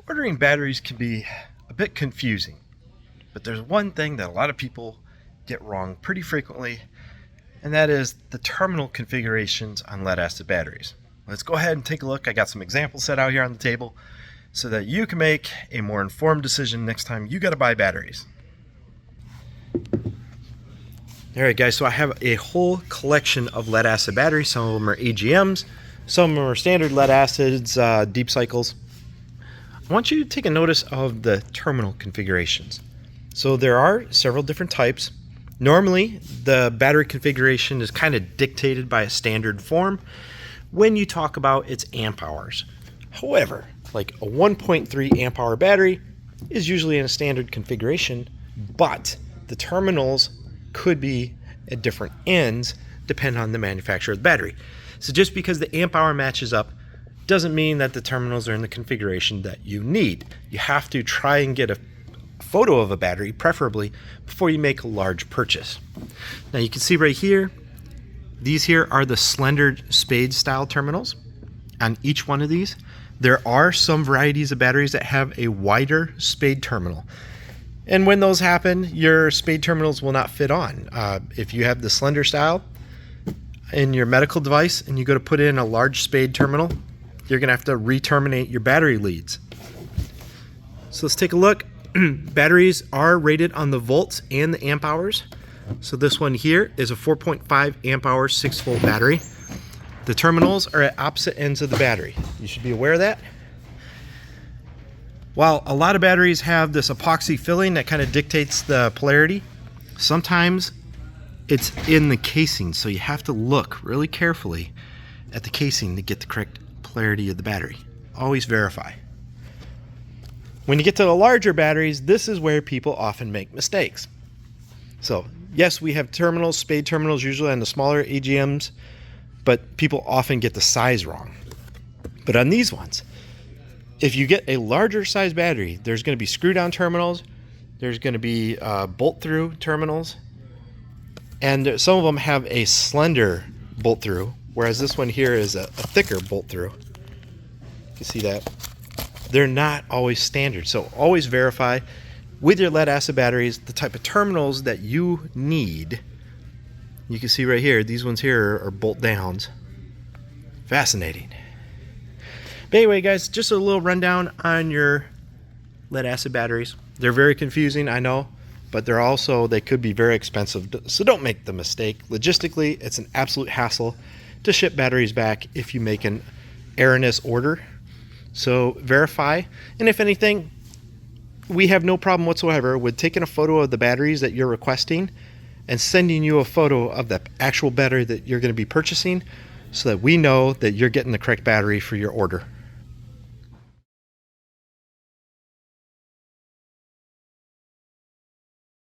Ordering batteries can be a bit confusing, but there's one thing that a lot of people get wrong pretty frequently, and that is the terminal configurations on lead-acid batteries. Let's go ahead and take a look. I got some examples set out here on the table so that you can make a more informed decision next time you got to buy batteries. Alright guys, so I have a whole collection of lead-acid batteries. Some of them are AGMs, some of them are standard lead-acids, deep cycles. I want you to take a notice of the terminal configurations. So there are several different types. Normally, the battery configuration is kind of dictated by a standard form when you talk about its amp hours. However, like a 1.3 amp hour battery is usually in a standard configuration, but the terminals could be at different ends depending on the manufacturer of the battery. So just because the amp hour matches up doesn't mean that the terminals are in the configuration that you need. You have to try and get a photo of a battery, preferably, before you make a large purchase. Now you can see right here, these here are the slender spade style terminals. On each one of these, there are some varieties of batteries that have a wider spade terminal. And when those happen, your spade terminals will not fit on. If you have the slender style in your medical device and you go to put in a large spade terminal, you're going to have to re-terminate your battery leads. So let's take a look. Batteries are rated on the volts and the amp hours. So this one here is a 4.5 amp hour 6-volt battery. The terminals are at opposite ends of the battery. You should be aware of that. While a lot of batteries have this epoxy filling that kind of dictates the polarity, sometimes it's in the casing, so you have to look really carefully at the casing to get the correct polarity of the battery. Always verify. When you get to the larger batteries, this is where people often make mistakes. So yes, we have terminals, spade terminals usually on the smaller AGMs, but people often get the size wrong. But on these ones, if you get a larger size battery, there's going to be screw down terminals, there's going to be bolt through terminals, and some of them have a slender bolt through, whereas this one here is a thicker bolt through. You can see that. They're not always standard, so always verify with your lead acid batteries the type of terminals that you need. You can see right here, these ones here are bolt downs. Fascinating. But anyway guys, just a little rundown on your lead acid batteries. They're very confusing, I know, but they could be very expensive, so don't make the mistake. Logistically, it's an absolute hassle to ship batteries back if you make an erroneous order. So verify, and if anything, we have no problem whatsoever with taking a photo of the batteries that you're requesting and sending you a photo of the actual battery that you're going to be purchasing so that we know that you're getting the correct battery for your order.